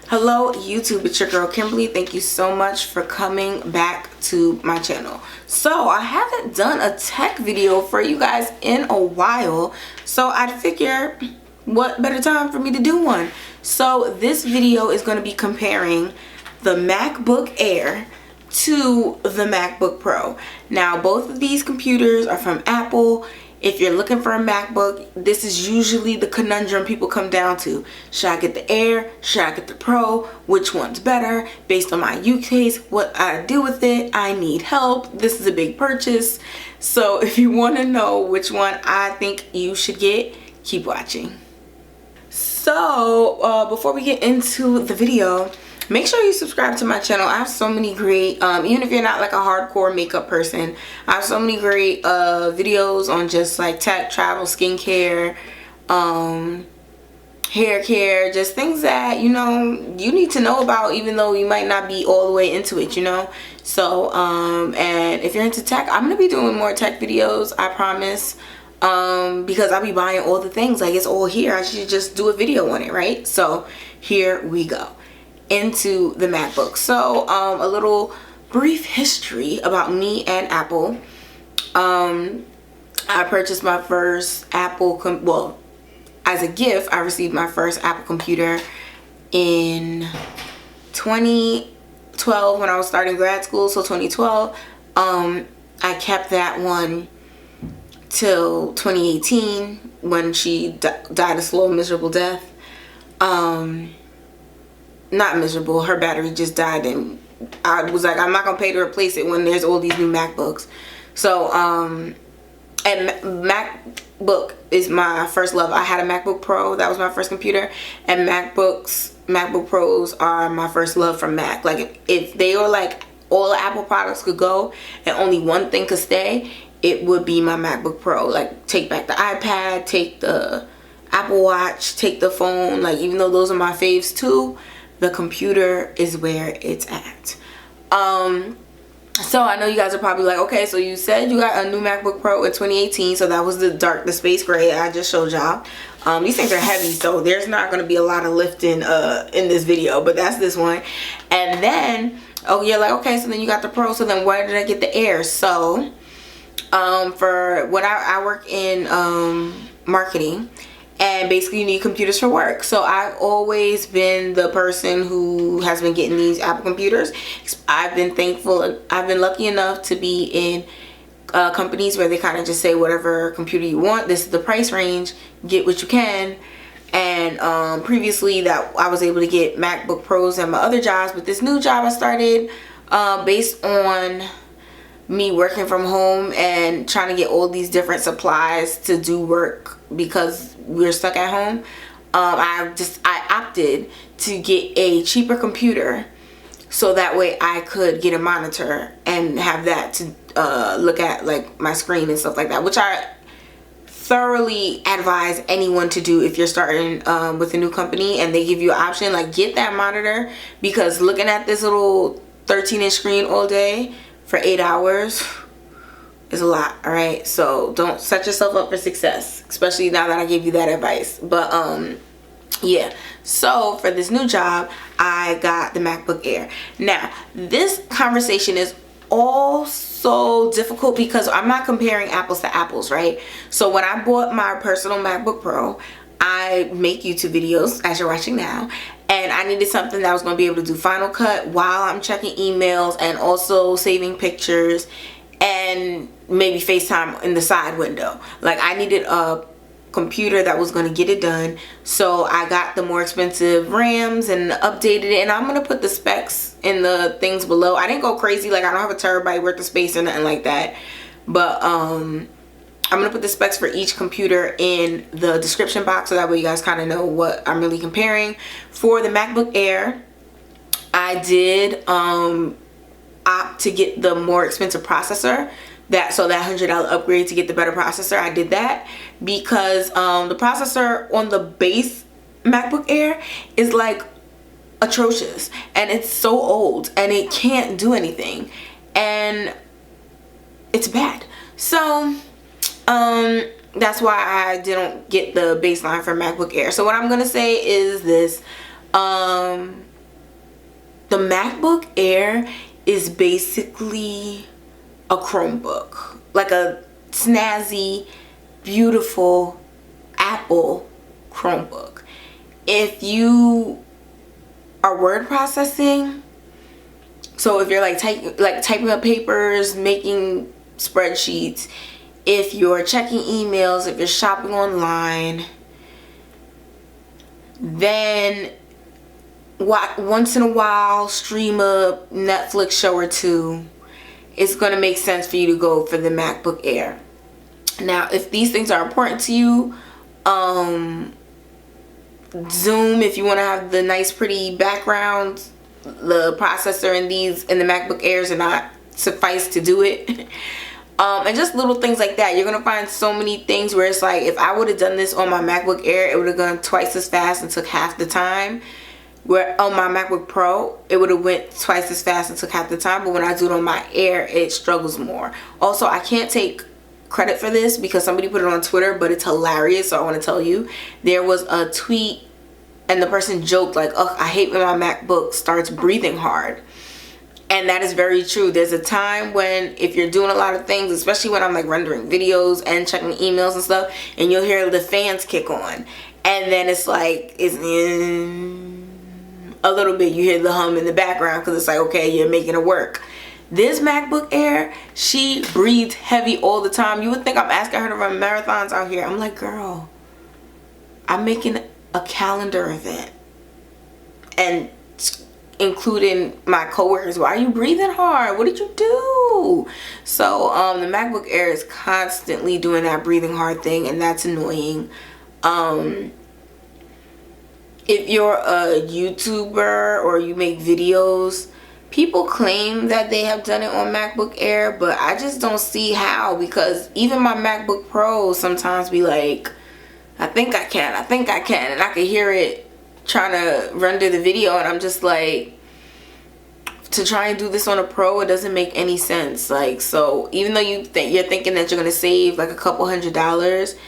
Hello YouTube, it's your girl Kimberly. Thank you so much for coming back to my channel. So I haven't done a tech video for you guys in a while, so I figure what better time for me to do one. So this video is going to be comparing the MacBook Air to the MacBook Pro. Now both of these computers are from Apple. If you're looking for a MacBook, this is usually the conundrum people come down to. Should I get the Air? Should I get the Pro? Which one's better? Based on my use case, what I do with it, I need help. This is a big purchase. So if you want to know which one I think you should get, keep watching. So before we get into the video, make sure you subscribe to my channel. I have so many great, even if you're not like a hardcore makeup person, I have so many great videos on just like tech, travel, skincare, hair care, just things that, you know, you need to know about even though you might not be all the way into it, you know. So, and if you're into tech, I'm going to be doing more tech videos, I promise, because I'll be buying all the things. Like, it's all here. I should just do a video on it, right? So, here we go. Into the MacBook. So a little brief history about me and Apple. I purchased my first Apple well, as a gift I received my first Apple computer in 2012 when I was starting grad school. So 2012. I kept that one till 2018 when she died a slow, miserable death. Not miserable, her battery just died, and I was like, I'm not gonna pay to replace it when there's all these new MacBooks. So and MacBook is my first love. I had a MacBook Pro, that was my first computer, and MacBook Pros are my first love from Mac. Like if they were like all the Apple products could go and only one thing could stay, it would be my MacBook Pro. Like take back the iPad, take the Apple Watch, take the phone, like even though those are my faves too, the computer is where it's at. So I know you guys are probably like, okay, so you said you got a new MacBook Pro in 2018, so that was the space gray I just showed y'all. These things are heavy, so there's not going to be a lot of lifting in this video, but that's this one. And then, oh, you're like, okay, so then you got the Pro, so then where did I get the Air? So, for when I work in marketing, and basically you need computers for work. So I've always been the person who has been getting these Apple computers. I've been thankful, I've been lucky enough to be in companies where they kind of just say whatever computer you want, this is the price range, get what you can. And previously that I was able to get MacBook Pros at my other jobs, but this new job I started based on me working from home and trying to get all these different supplies to do work because we're stuck at home. I opted to get a cheaper computer so that way I could get a monitor and have that to look at like my screen and stuff like that, which I thoroughly advise anyone to do if you're starting with a new company and they give you an option, like get that monitor, because looking at this little 13-inch screen all day for 8 hours is a lot. All right, so don't set yourself up for success, especially now that I gave you that advice. But yeah, so for this new job I got the MacBook Air. Now this conversation is also difficult because I'm not comparing apples to apples, right? So when I bought my personal MacBook Pro, I make YouTube videos as you're watching now, and I needed something that was going to be able to do Final Cut while I'm checking emails and also saving pictures and maybe FaceTime in the side window. Like I needed a computer that was going to get it done, so I got the more expensive RAMs and updated it, and I'm going to put the specs in the things below. I didn't go crazy, like I don't have a terabyte worth of space or nothing like that, but I'm gonna put the specs for each computer in the description box so that way you guys kind of know what I'm really comparing. For the MacBook Air, I did opt to get the more expensive processor, that $100 upgrade to get the better processor. I did that because the processor on the base MacBook Air is like atrocious and it's so old and it can't do anything and it's bad. So that's why I didn't get the baseline for MacBook Air. So what I'm gonna say is this: the MacBook Air is basically a Chromebook, like a snazzy, beautiful Apple Chromebook. If you are word processing, so if you're like typing up papers, making spreadsheets, if you're checking emails, if you're shopping online, then once in a while stream a Netflix show or two, it's going to make sense for you to go for the MacBook Air. Now, if these things are important to you, Zoom, if you want to have the nice pretty background, the processor in the MacBook Airs are not suffice to do it. And just little things like that. You're going to find so many things where it's like, if I would have done this on my MacBook Air, it would have gone twice as fast and took half the time. Where on my MacBook Pro, it would have went twice as fast and took half the time. But when I do it on my Air, it struggles more. Also, I can't take credit for this because somebody put it on Twitter, but it's hilarious, so I want to tell you. There was a tweet and the person joked like, "Ugh, I hate when my MacBook starts breathing hard." And that is very true. There's a time when, if you're doing a lot of things, especially when I'm like rendering videos and checking emails and stuff, and you'll hear the fans kick on, and then it's like, it's a little bit, you hear the hum in the background because it's like, okay, you're making it work. This MacBook Air, she breathes heavy all the time. You would think I'm asking her to run marathons out here. I'm like, girl, I'm making a calendar event and including my coworkers. Why are you breathing hard? What did you do? So the MacBook Air is constantly doing that breathing hard thing, and that's annoying. If you're a YouTuber or you make videos, people claim that they have done it on MacBook Air, but I just don't see how, because even my MacBook Pro sometimes be like, I think I can, and I can hear it trying to render the video, and I'm just like, to try and do this on a Pro, it doesn't make any sense. Like, so even though you're thinking that you're gonna save like a couple $100s,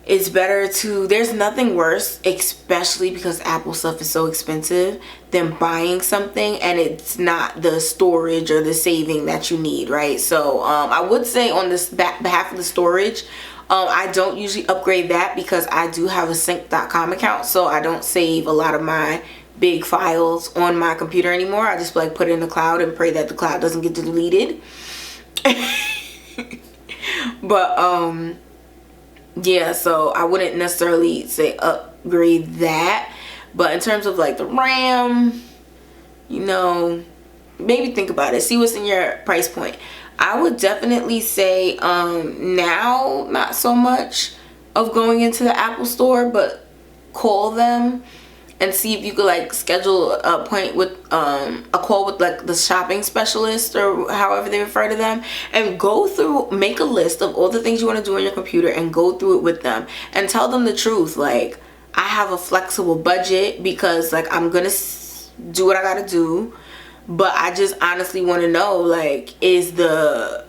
it's better to, there's nothing worse, especially because Apple stuff is so expensive, than buying something and it's not the storage or the saving that you need, right? So I would say on this behalf of the storage, I don't usually upgrade that because I do have a sync.com account, so I don't save a lot of my big files on my computer anymore. I just like put it in the cloud and pray that the cloud doesn't get deleted. But yeah, so I wouldn't necessarily say upgrade that, but in terms of like the RAM, you know, maybe think about it, see what's in your price point. I would definitely say now not so much of going into the Apple store, but call them and see if you could like schedule a point with a call with like the shopping specialist or however they refer to them, and go through, make a list of all the things you want to do on your computer and go through it with them and tell them the truth. Like, I have a flexible budget because like I'm gonna do what I gotta do, but I just honestly want to know, like, is the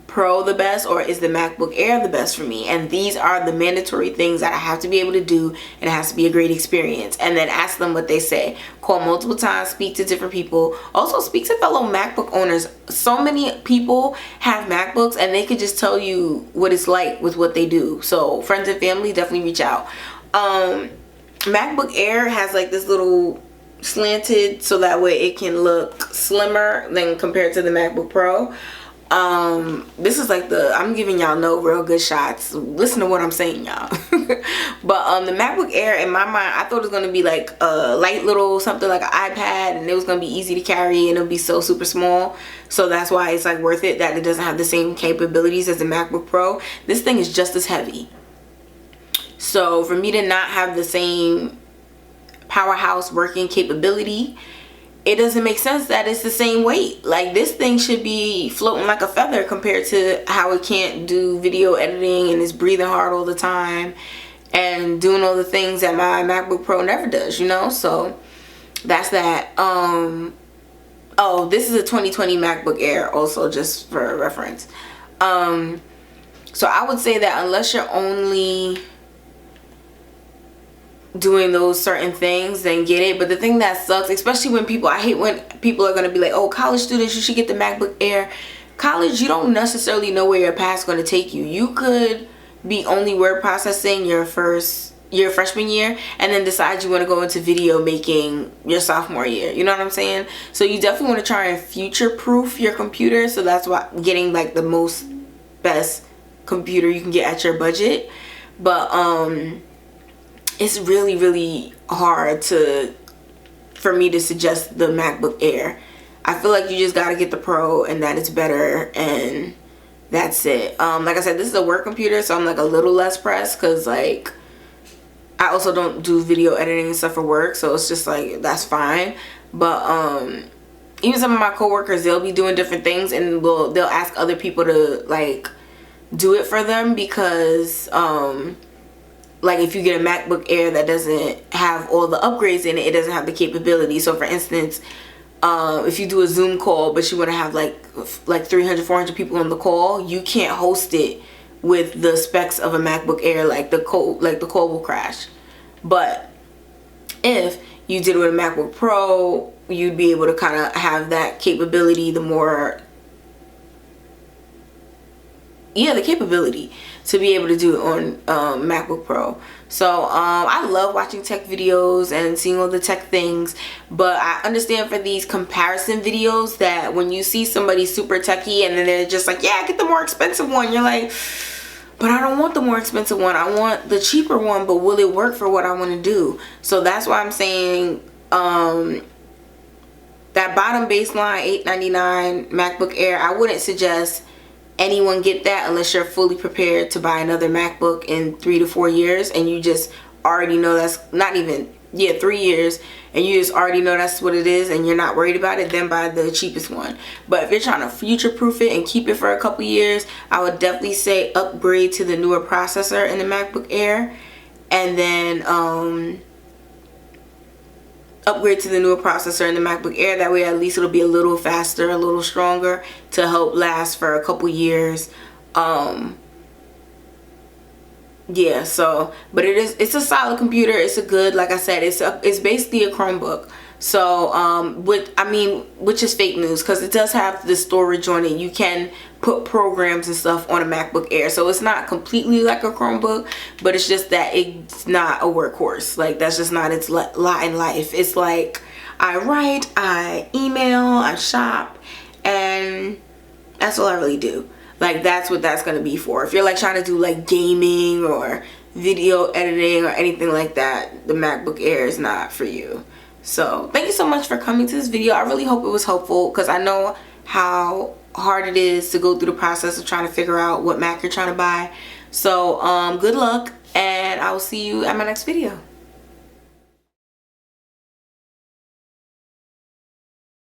Pro the best or is the MacBook Air the best for me? And these are the mandatory things that I have to be able to do, and it has to be a great experience. And then ask them what they say. Call multiple times, speak to different people. Also speak to fellow MacBook owners. So many people have MacBooks and they could just tell you what it's like with what they do. So friends and family, definitely reach out. MacBook Air has like this little slanted so that way it can look slimmer than compared to the MacBook Pro. This is like I'm giving y'all no real good shots. Listen to what I'm saying, y'all. But the MacBook Air, in my mind, I thought it was going to be like a light little something like an iPad, and it was going to be easy to carry and it'll be so super small. So that's why it's like worth it that it doesn't have the same capabilities as the MacBook Pro. This thing is just as heavy. So for me to not have the same powerhouse working capability, it doesn't make sense that it's the same weight. Like, this thing should be floating like a feather compared to how it can't do video editing and is breathing hard all the time and doing all the things that my MacBook Pro never does, you know? So that's that. Oh, this is a 2020 MacBook Air also, just for reference. So I would say that unless you're only doing those certain things, then get it. But the thing that sucks, especially when people, I hate when people are going to be like, oh, college students, you should get the MacBook Air. College, you don't necessarily know where your path's going to take you. You could be only word processing your freshman year, and then decide you want to go into video making your sophomore year. You know what I'm saying? So you definitely want to try and future proof your computer. So that's why getting like the most best computer you can get at your budget. But it's really, really hard for me to suggest the MacBook Air. I feel like you just gotta get the Pro, and that it's better, and that's it. Like I said, this is a work computer, so I'm like a little less pressed, because like I also don't do video editing and stuff for work, so it's just like that's fine. But even some of my coworkers, they'll be doing different things, and they'll ask other people to like do it for them, because like if you get a MacBook Air that doesn't have all the upgrades in it, it doesn't have the capability. So for instance, if you do a Zoom call but you want to have like 300, 400 people on the call, you can't host it with the specs of a MacBook Air. Like the call will crash. But if you did it with a MacBook Pro, you'd be able to kind of have that capability, the capability to be able to do it on MacBook Pro. So I love watching tech videos and seeing all the tech things, but I understand for these comparison videos that when you see somebody super techie and then they're just like, yeah, get the more expensive one, you're like, but I don't want the more expensive one, I want the cheaper one, but will it work for what I want to do? So that's why I'm saying that bottom baseline $899 MacBook Air, I wouldn't suggest anyone get that unless you're fully prepared to buy another MacBook in 3 to 4 years, and you just already know that's not even 3 years, and you just already know that's what it is and you're not worried about it. Then buy the cheapest one. But if you're trying to future proof it and keep it for a couple years, I would definitely say upgrade to the newer processor in the MacBook Air, and then upgrade to the newer processor in the MacBook Air. That way at least it'll be a little faster, a little stronger, to help last for a couple years. Yeah, so but it's a solid computer. It's a good, like I said, it's basically a Chromebook. So which is fake news, because it does have the storage on it. You can put programs and stuff on a MacBook Air, so it's not completely like a Chromebook, but it's just that it's not a workhorse. Like that's just not its lot in life. It's like I write, I email, I shop, and that's all I really do. Like that's what that's gonna be for. If you're like trying to do like gaming or video editing or anything like that, the MacBook Air is not for you. So thank you so much for coming to this video. I really hope it was helpful, because I know how hard it is to go through the process of trying to figure out what Mac you're trying to buy. So good luck, and I will see you at my next video.